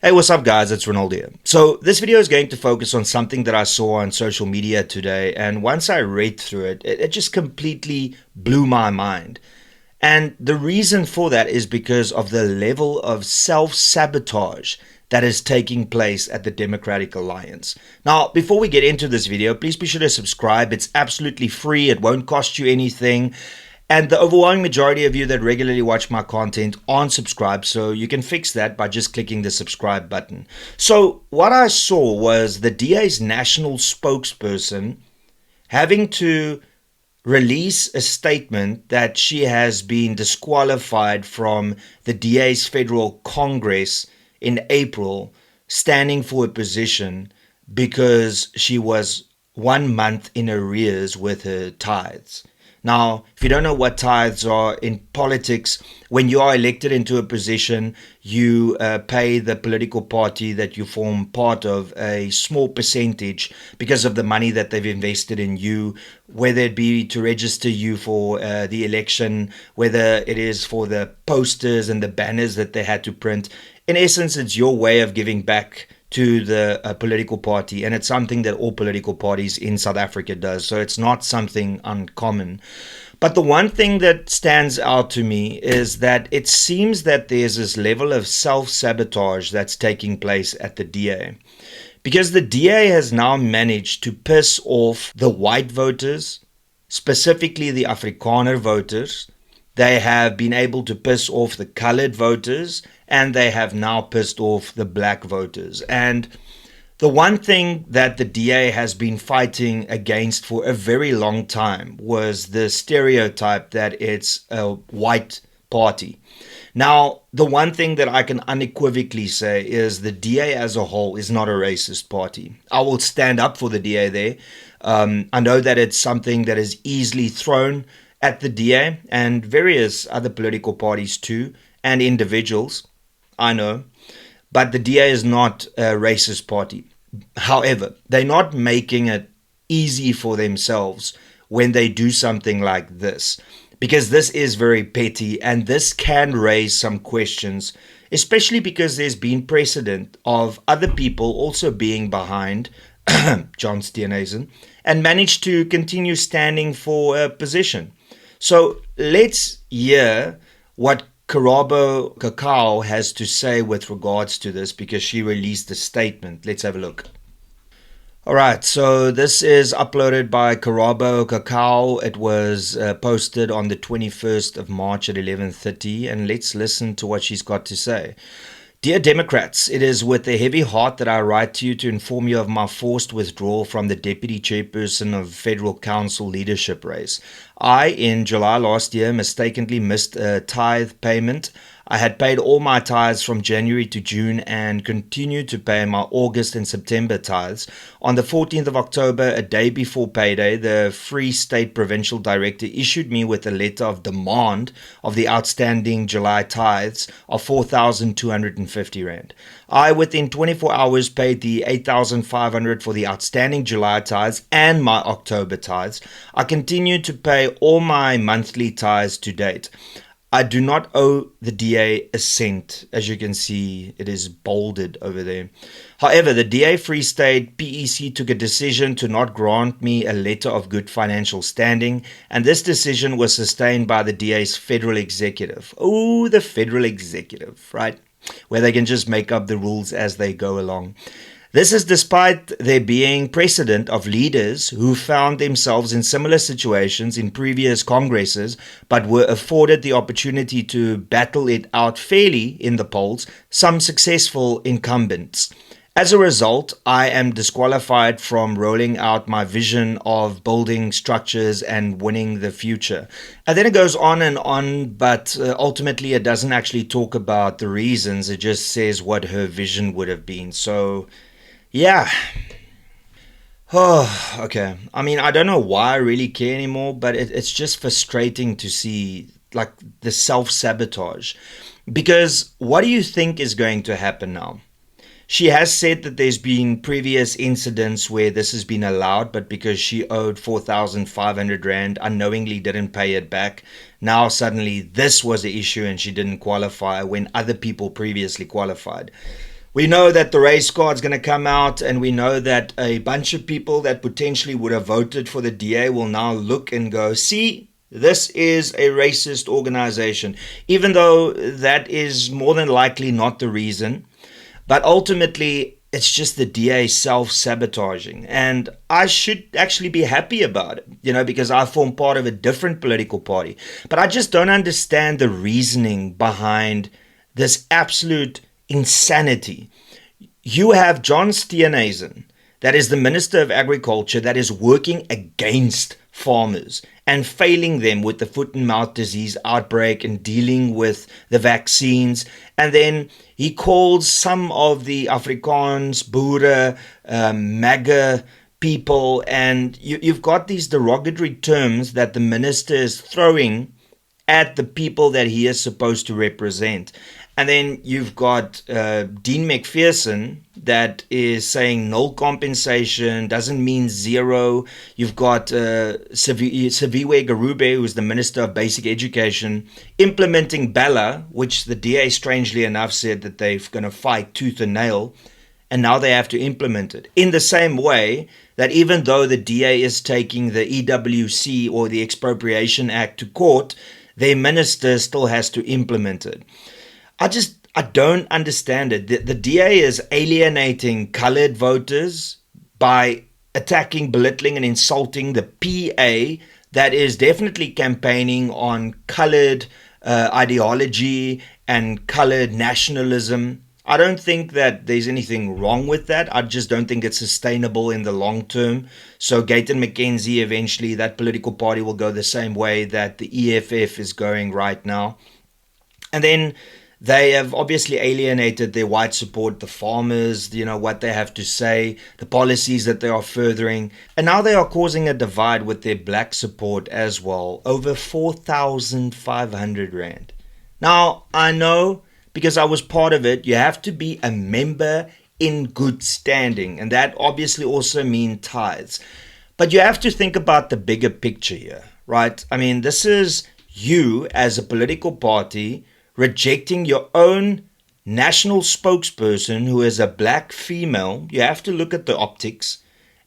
Hey, what's up guys, it's Renaldo here. So this video is going to focus on something that I saw on social media today, and once I read through it just completely blew my mind. And the reason for that is because of the level of self-sabotage that is taking place at the Democratic Alliance. Now, before we get into this video, please be sure to subscribe. It's absolutely free, it won't cost you anything. And the overwhelming majority of you that regularly watch my content aren't subscribed, so you can fix that by just clicking the subscribe button. So what I saw was the DA's national spokesperson having to release a statement that she has been disqualified from the DA's federal Congress in April, standing for a position because she was 1 month in arrears with her tithes. Now, if you don't know what tithes are in politics, when you are elected into a position, you pay the political party that you form part of a small percentage because of the money that they've invested in you, whether it be to register you for the election, whether it is for the posters and the banners that they had to print. In essence, it's your way of giving back to the political party, and it's something that all political parties in South Africa does, so it's not something uncommon. But the one thing that stands out to me is that it seems that there's this level of self-sabotage that's taking place at the DA, because the DA has now managed to piss off the white voters, specifically the Afrikaner voters. They have been able to piss off the colored voters, and they have now pissed off the black voters. And the one thing that the DA has been fighting against for a very long time was the stereotype that it's a white party. Now, the one thing that I can unequivocally say is the DA as a whole is not a racist party. I will stand up for the DA there. I know that it's something that is easily thrown at the DA and various other political parties too, and individuals, I know. But the DA is not a racist party. However, they're not making it easy for themselves when they do something like this, because this is very petty and this can raise some questions, especially because there's been precedent of other people also being behind John Steenhuisen and managed to continue standing for a position. So let's hear what Karabo Khakau has to say with regards to this, because she released a statement. Let's have a look. Alright, so this is uploaded by Karabo Khakau. It was posted on the 21st of March at 11:30, and let's listen to what she's got to say. Dear Democrats, it is with a heavy heart that I write to you to inform you of my forced withdrawal from the Deputy Chairperson of Federal Council leadership race. I, in July last year, mistakenly missed a tithe payment. I had paid all my tithes from January to June and continued to pay my August and September tithes. On the 14th of October, a day before payday, the Free State Provincial Director issued me with a letter of demand of the outstanding July tithes of 4,250 Rand. I, within 24 hours, paid the 8,500 for the outstanding July tithes and my October tithes. I continued to pay all my monthly tithes to date. I do not owe the DA a cent. As you can see, it is bolded over there. However, the DA Free State PEC took a decision to not grant me a letter of good financial standing, and this decision was sustained by the DA's federal executive. Oh, the federal executive, right? Where they can just make up the rules as they go along. This is despite there being precedent of leaders who found themselves in similar situations in previous congresses but were afforded the opportunity to battle it out fairly in the polls, some successful incumbents. As a result, I am disqualified from rolling out my vision of building structures and winning the future. And then it goes on and on, but ultimately it doesn't actually talk about the reasons. It just says what her vision would have been. So yeah. Oh, okay. I mean, I don't know why I really care anymore, but it's just frustrating to see like the self-sabotage. Because what do you think is going to happen now? She has said that there's been previous incidents where this has been allowed, but because she owed 4,500 Rand, unknowingly didn't pay it back. Now suddenly this was the issue and she didn't qualify when other people previously qualified. We know that the race card's going to come out, and we know that a bunch of people that potentially would have voted for the DA will now look and go, see, this is a racist organization, even though that is more than likely not the reason. But ultimately, it's just the DA self-sabotaging. And I should actually be happy about it, because I form part of a different political party. But I just don't understand the reasoning behind this absolute insanity. You have John Steenhuisen, that is the Minister of Agriculture, that is working against farmers and failing them with the foot and mouth disease outbreak and dealing with the vaccines. And then he calls some of the Afrikaans, Boere, MAGA people, and you've got these derogatory terms that the minister is throwing at the people that he is supposed to represent. And then you've got Dean McPherson that is saying null compensation doesn't mean zero. You've got Siviwe Garube, who's the Minister of Basic Education, implementing Bella, which the DA, strangely enough, said that they're going to fight tooth and nail. And now they have to implement it. In the same way that even though the DA is taking the EWC or the Expropriation Act to court, their minister still has to implement it. I don't understand it. The DA is alienating colored voters by attacking, belittling, and insulting the PA that is definitely campaigning on colored ideology and colored nationalism. I don't think that there's anything wrong with that. I just don't think it's sustainable in the long term. So Gayton McKenzie, eventually that political party will go the same way that the EFF is going right now. And then they have obviously alienated their white support, the farmers, what they have to say, the policies that they are furthering. And now they are causing a divide with their black support as well, over 4,500 Rand. Now, I know, because I was part of it, you have to be a member in good standing. And that obviously also means tithes. But you have to think about the bigger picture here, right? I mean, this is you as a political party rejecting your own national spokesperson who is a black female. You have to look at the optics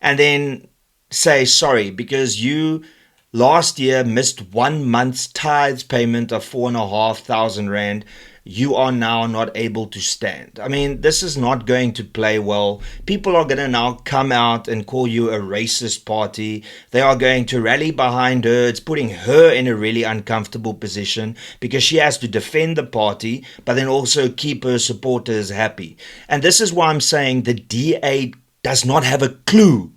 and then say sorry because you last year missed 1 month's tithes payment of 4,500 Rand. You are now not able to stand. I mean, this is not going to play well. People are going to now come out and call you a racist party. They are going to rally behind her. It's putting her in a really uncomfortable position because she has to defend the party, but then also keep her supporters happy. And this is why I'm saying the DA does not have a clue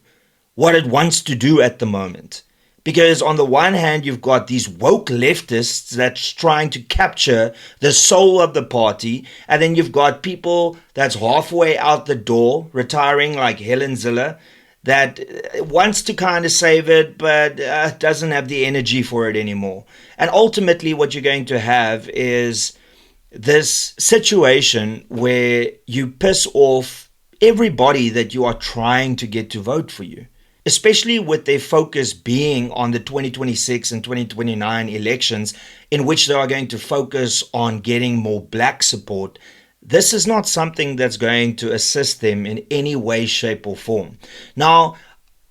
what it wants to do at the moment. Because on the one hand, you've got these woke leftists that's trying to capture the soul of the party. And then you've got people that's halfway out the door, retiring like Helen Ziller, that wants to kind of save it, but doesn't have the energy for it anymore. And ultimately, what you're going to have is this situation where you piss off everybody that you are trying to get to vote for you. Especially with their focus being on the 2026 and 2029 elections, in which they are going to focus on getting more black support. This is not something that's going to assist them in any way, shape, or form. Now,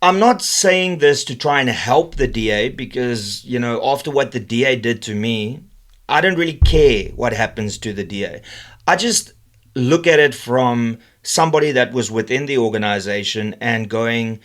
I'm not saying this to try and help the DA because, after what the DA did to me, I don't really care what happens to the DA. I just look at it from somebody that was within the organization and going,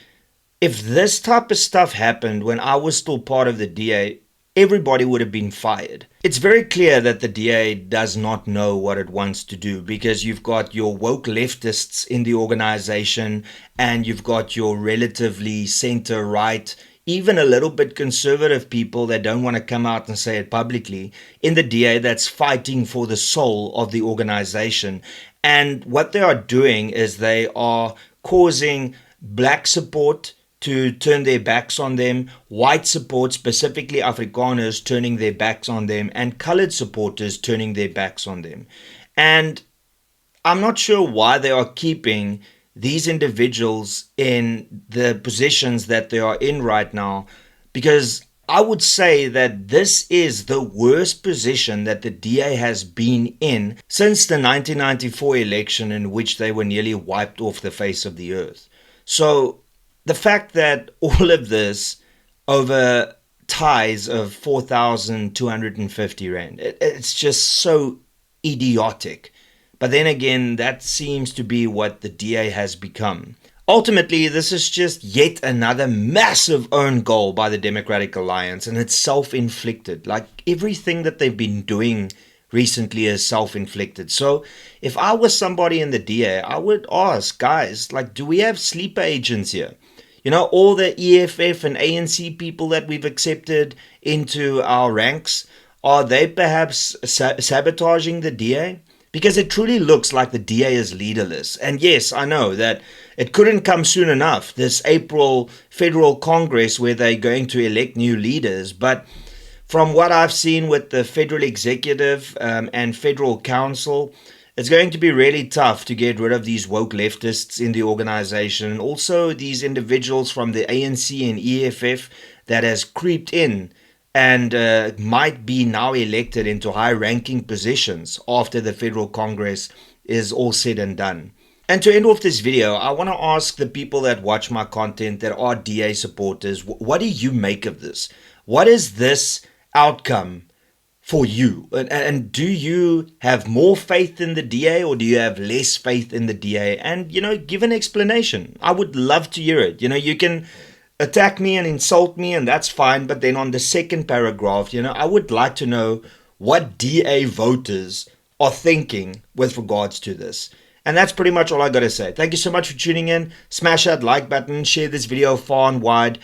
if this type of stuff happened when I was still part of the DA, everybody would have been fired. It's very clear that the DA does not know what it wants to do because you've got your woke leftists in the organization and you've got your relatively center-right, even a little bit conservative people that don't want to come out and say it publicly in the DA that's fighting for the soul of the organization. And what they are doing is they are causing black support to turn their backs on them, white support, specifically Afrikaners, turning their backs on them, and colored supporters turning their backs on them. And I'm not sure why they are keeping these individuals in the positions that they are in right now, because I would say that this is the worst position that the DA has been in since the 1994 election, in which they were nearly wiped off the face of the earth. So the fact that all of this over tithes of 4,250 Rand, it's just so idiotic. But then again, that seems to be what the DA has become. Ultimately, this is just yet another massive own goal by the Democratic Alliance, and it's self-inflicted. Like everything that they've been doing recently is self-inflicted. So if I was somebody in the DA, I would ask, guys, like, do we have sleeper agents here? You know, all the EFF and ANC people that we've accepted into our ranks, are they perhaps sabotaging the DA? Because it truly looks like the DA is leaderless. And yes, I know that it couldn't come soon enough, this April Federal Congress where they're going to elect new leaders. But from what I've seen with the Federal Executive and Federal Council, it's going to be really tough to get rid of these woke leftists in the organization. And also these individuals from the ANC and EFF that has creeped in and might be now elected into high-ranking positions after the Federal Congress is all said and done. And to end off this video, I want to ask the people that watch my content that are DA supporters, what do you make of this? What is this outcome for you? And do you have more faith in the DA or do you have less faith in the DA? And, you know, give an explanation. I would love to hear it. You know, you can attack me and insult me, and that's fine. But then on the second paragraph, you know, I would like to know what DA voters are thinking with regards to this. And that's pretty much all I got to say. Thank you so much for tuning in. Smash that like button. Share this video far and wide.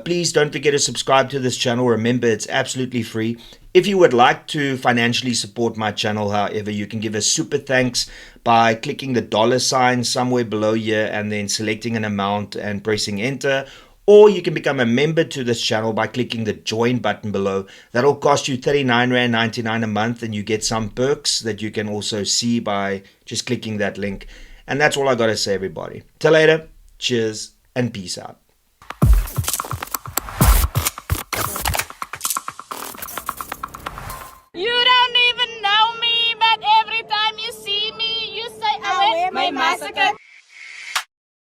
Please don't forget to subscribe to this channel. Remember, it's absolutely free. If you would like to financially support my channel, however, you can give a super thanks by clicking the $ somewhere below here and then selecting an amount and pressing enter. Or you can become a member to this channel by clicking the join button below. That'll cost you 39.99 a month, and you get some perks that you can also see by just clicking that link. And that's all I got to say, everybody. Till later, cheers and peace out. You don't even know me, but every time you see me, you say, I wear my massacre.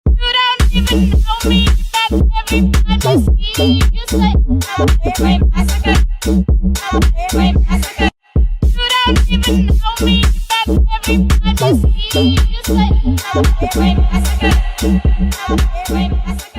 You don't even know me, but every time you see me, you say, I wear my massacre. I wear my massacre. You don't even know me, but every time you see me, you say, I wear my massacre. I wear my massacre.